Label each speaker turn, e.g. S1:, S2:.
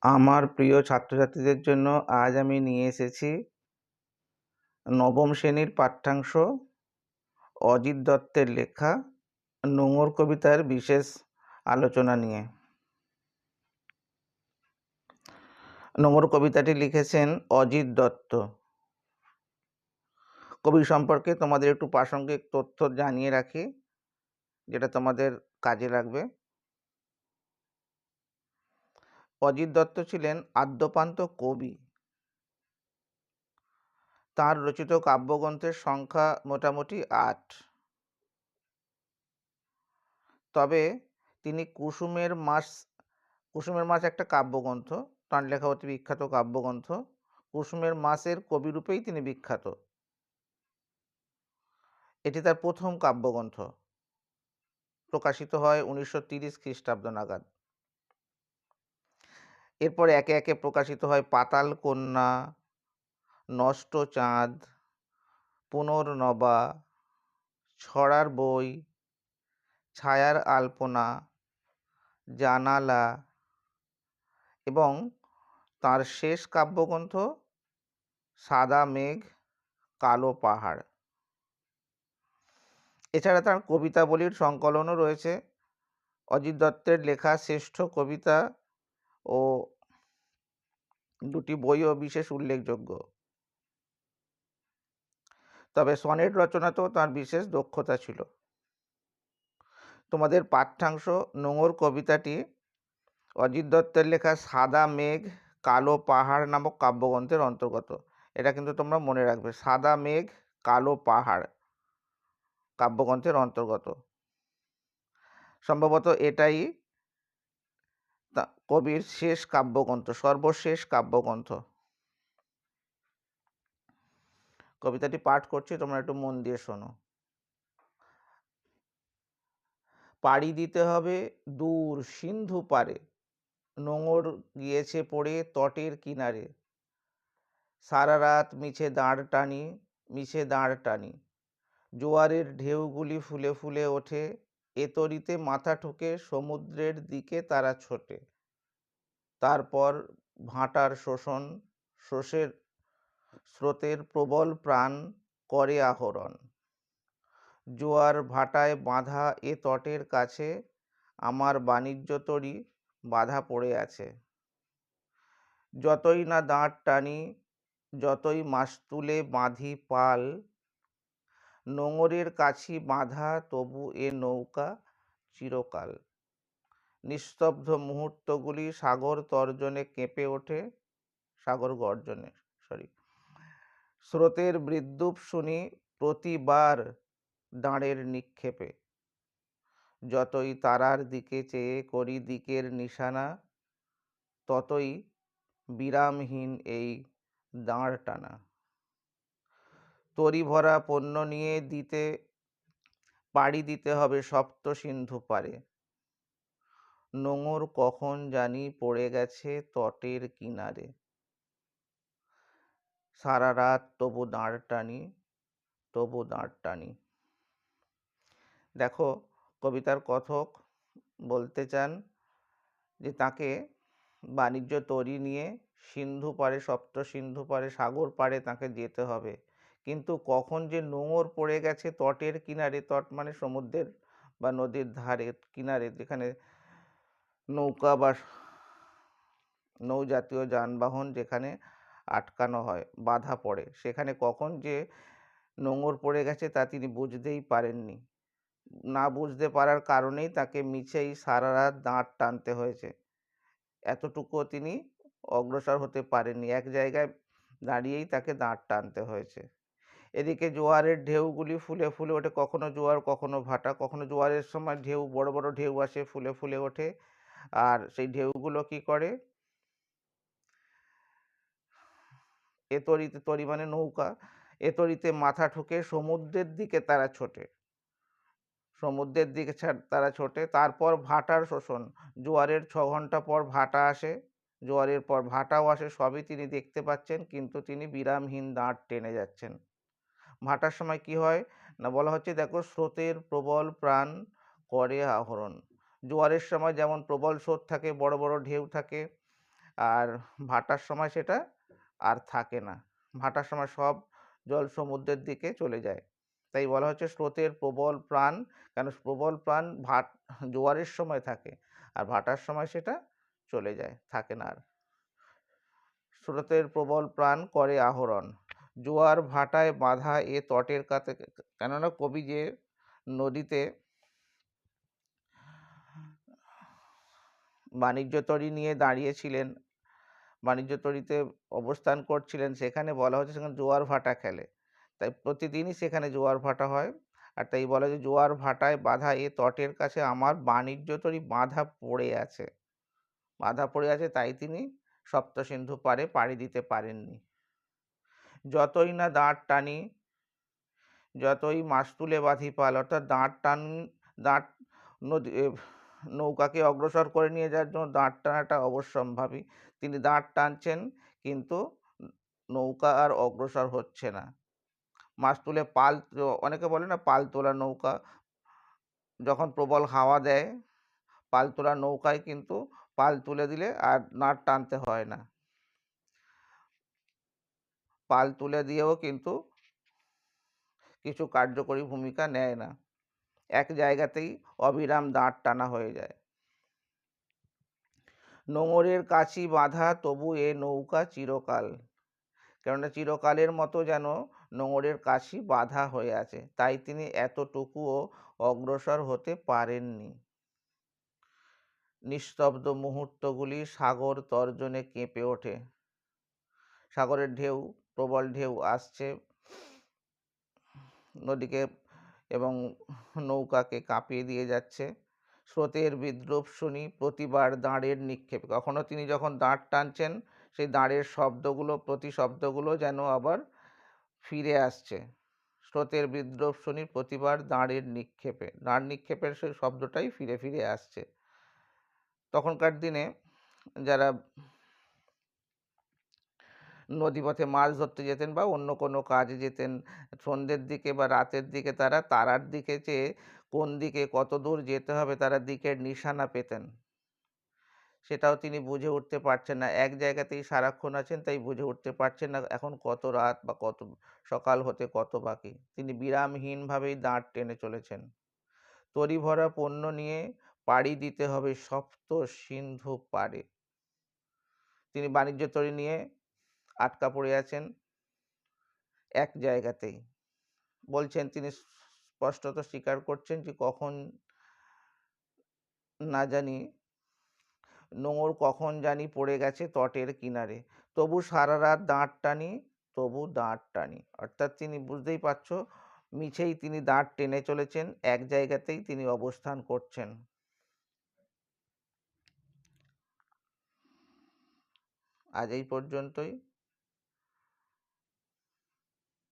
S1: আমার প্রিয় ছাত্রছাত্রীদের জন্য আজ আমি নিয়ে এসেছি নবম শ্রেণীর পাঠ্যাংশ অজিত দত্তের লেখা নোঙর কবিতার বিশেষ আলোচনা নিয়ে। নোঙর কবিতাটি লিখেছেন অজিত দত্ত। কবি সম্পর্কে তোমাদের একটু প্রাসঙ্গিক তথ্য জানিয়ে রাখি, যেটা তোমাদের কাজে লাগবে। অজিত দত্ত ছিলেন আদ্যোপান্ত কবি। তার রচিত কাব্যগ্রন্থের সংখ্যা মোটামুটি ৮। তবে তিনি কুসুমের মাস একটা কাব্যগ্রন্থ, তাঁর লেখা অতি বিখ্যাত কাব্যগ্রন্থ। কুসুমের মাসের কবিরূপেই তিনি বিখ্যাত। এটি তার প্রথম কাব্যগ্রন্থ, প্রকাশিত হয় 1930 খ্রিস্টাব্দ নাগাদ। এরপরে একে একে প্রকাশিত হয় পাতাল কন্যা, নষ্ট চাঁদ, পুনর্নবা, ছড়ার বই, ছায়ার আলপনা, জানালা এবং তার শেষ কাব্যগ্রন্থ সাদা মেঘ কালো পাহাড়। এছাড়া তার কবিতাবলীর সংকলনও রয়েছে। অজিত দত্তের লেখা শ্রেষ্ঠ কবিতা ও দুটি বইও বিশেষ উল্লেখযোগ্য। তবে সনেট রচনাতেও তার বিশেষ দক্ষতা ছিল। তোমাদের পাঠ্যাংশ নোঙর কবিতাটি অজিত দত্তের লেখা সাদা মেঘ কালো পাহাড় নামক কাব্যগ্রন্থের অন্তর্গত। এটা কিন্তু তোমরা মনে রাখবে, সাদা মেঘ কালো পাহাড় কাব্যগ্রন্থের অন্তর্গত। সম্ভবত এটাই কবির শেষ কাব্যগ্রন্থ, সর্বশেষ কাব্যগ্রন্থ। কবিতাটি পাঠ করছি, তোমরা একটু মন দিয়ে শোনো। পাড়ি দিতে হবে দূর সিন্ধু পারে, নোঙর গিয়েছে পড়ে তটের কিনারে। সারা রাত মিছে দাঁড় টানি, জোয়ারের ঢেউগুলি ফুলে ফুলে ওঠে, এ তরিতে মাথা ঠুকে সমুদ্রের দিকে তারা ছোটে। তারপর ভাটার স্রোতের প্রবল প্রাণ করে আহরণ। জোয়ার ভাটায় বাঁধা এ তটের কাছে, আমার বাণিজ্য তরী বাঁধা পড়ে আছে। যতই না দাঁড় টানি, যতই মাস্তুলে বাঁধি পাল, নোঙরের কাছি বাঁধা তবু এ নৌকা চিরকাল। নিস্তব্ধ মুহূর্তগুলি সাগর গর্জনে স্রোতের বিদ্রূপ শুনি প্রতিবার দাঁড়ের নিক্ষেপে। যতই তারার দিকে চেয়ে করি দিকের নিশানা, ততই বিরামহীন এই দাঁড় টানা। তরি ভরা পণ্য নিয়ে পাড়ি দিতে হবে সপ্ত সিন্ধু পারে, নোঙর কখন জানি পড়ে গেছে তটের কিনারে। সারা রাত তবু দাঁড় টানি। দেখো, কবিতার কথক বলতে চান যে তাকে বাণিজ্য তরী নিয়ে সিন্ধু পারে, সপ্ত সিন্ধু পারে, সাগর পারে তাকে যেতে হবে। কিন্তু কখন যে নোঙর পড়ে গেছে তটের কিনারে, তট মানে সমুদ্রের বা নদীর ধারে কিনারে, যেখানে নৌকা বা নৌ জাতীয় যানবাহন যেখানে আটকানো হয়, বাধা পড়ে, সেখানে কখন যে নোঙর পড়ে গেছে তা তিনি বুঝতেই পারেননি। না বুঝতে পারার কারণেই তাকে মিছেই সারা রাত দাঁড় টানতে হয়েছে। এতটুকুও তিনি অগ্রসর হতে পারেননি, এক জায়গায় দাঁড়িয়েই তাকে দাঁড় টানতে হয়েছে। এদিকে জোয়ারের ঢেউগুলি ফুলে ফুলে ওঠে, কখনো জোয়ার কখনো ভাটা, কখনো জোয়ারের সময় ঢেউ, বড় বড় ঢেউ আসে, ফুলে ফুলে ওঠে। আর সেই ঢেউগুলো কি করে, তরি মানে নৌকা, তরিতে মাথা ঠুকে সমুদ্রের দিকে তারা ছোটে। তারপর ভাটার শোষণ, জোয়ারের 6 ঘন্টা পর ভাটা আসে, জোয়ারের পর ভাটাও আসে, সবই তিনি দেখতে পাচ্ছেন, কিন্তু তিনি বিরামহীন দাঁড় টেনে যাচ্ছেন। ভাটার সময় কি হয় না, বলা হচ্ছে দেখো, স্রোতের প্রবল প্রাণ করে আহরণ। জোয়ারের সময় যেমন প্রবল স্রোত থাকে, বড় বড় ঢেউ থাকে, আর ভাটার সময় সেটা আর থাকে না। ভাটার সময় সব জল সমুদ্রের দিকে চলে যায়। তাই বলা হচ্ছে স্রোতের প্রবল প্রাণ, কেন প্রবল প্রাণ জোয়ারের সময় থাকে, আর ভাটার সময় সেটা চলে যায়, থাকে না আর। স্রোতের প্রবল প্রাণ করে আহরণ, জোয়ার ভাটায় বাঁধা এ তটের কাছে। কেননা কবি যে নদীতে বাণিজ্য তরী নিয়ে দাঁড়িয়েছিলেন, বাণিজ্য তরীতে অবস্থান করছিলেন, সেখানে বলা হচ্ছে সেখানে জোয়ার ভাটা খেলে, তাই প্রতিদিনই সেখানে জোয়ার ভাটা হয়। আর তাই বলা যে জোয়ার ভাটায় বাঁধা এ তটের কাছে আমার বাণিজ্য তরী বাঁধা পড়ে আছে, বাঁধা পড়ে আছে, তাই তিনি সপ্তসিন্ধু পারে পাড়ি দিতে পারেননি। যতই না দাঁড় টানি, যতই মাস তুলে বাঁধি পাল, অর্থাৎ দাঁড় নদী নৌকাকে অগ্রসর করে নিয়ে যাওয়ার জন্য দাঁড় টানাটা অবশ্যম্ভাবী। তিনি দাঁড় টানছেন, কিন্তু নৌকা আর অগ্রসর হচ্ছে না। মাস তুলে পাল, অনেকে বলে না পাল তোলা নৌকা, যখন প্রবল হাওয়া দেয় পাল তোলা নৌকায় কিন্তু পাল তুলে দিলে আর নাড় টানতে হয় না, পাল তুলে দিয়েও কিন্তু কিছু কার্যকরী ভূমিকা নেয় না, এক জায়গাতেই অবিরাম দাঁড় টানা হয়ে যায়। নোঙরের কাছি বাঁধা তবু এ নৌকা চিরকাল, কেননা চিরকালের মতো যেন নোঙরের কাছি বাঁধা হয়ে আছে, তাই তিনি এতটুকুও অগ্রসর হতে পারেননি। নিস্তব্ধ মুহূর্তগুলি সাগর তর্জনে কেঁপে ওঠে, সাগরের ঢেউ, প্রবল ঢেউ আসছে নদীকে এবং নৌকাকে কাঁপিয়ে দিয়ে যাচ্ছে। স্রোতের বিদ্রূপ শুনি প্রতিবার দাঁড়ের নিক্ষেপে, কখনো তিনি যখন দাঁড় টানছেন সেই দাঁড়ের শব্দগুলো, প্রতি শব্দগুলো যেন আবার ফিরে আসছে। স্রোতের বিদ্রূপ শুনি প্রতিবার দাঁড়ের নিক্ষেপে, দাঁড় নিক্ষেপের সেই শব্দটাই ফিরে ফিরে আসছে। তখনকার দিনে যারা নদীপথে মাছ ধরতে যেতেন বা অন্য কোনো কাজে যেতেন, সন্ধ্যের দিকে বা রাতের দিকে তারা তারার দিকে চেয়ে কোন দিকে কত দূর যেতে হবে তারা দিকের নিশানা পেতেন। সেটাও তিনি বুঝে উঠতে পারছেন না, এক জায়গাতেই সারাক্ষণ আছেন, তাই বুঝে উঠতে পারছেন না এখন কত রাত বা কত সকাল হতে কত বাকি। তিনি বিরামহীনভাবেই দাঁড় টেনে চলেছেন। তরি ভরা পণ্য নিয়ে পাড়ি দিতে হবে সপ্ত সিন্ধু পারে। তিনি বাণিজ্য তরী নিয়ে আটকা পড়ে আছেন এক জায়গাতেই। বলছেন, তিনি স্পষ্টত স্বীকার করছেন যে কখন না জানি, নোঙর কখন জানি পড়ে গেছে তটের কিনারে, তবু সারা রাত দাঁড় টানি, তবু দাঁড় টানি। অর্থাৎ তিনি বুঝতেই পারছ, মিছেই তিনি দাঁড় টেনে চলেছেন, এক জায়গাতেই তিনি অবস্থান করছেন। আজ এই পর্যন্তই।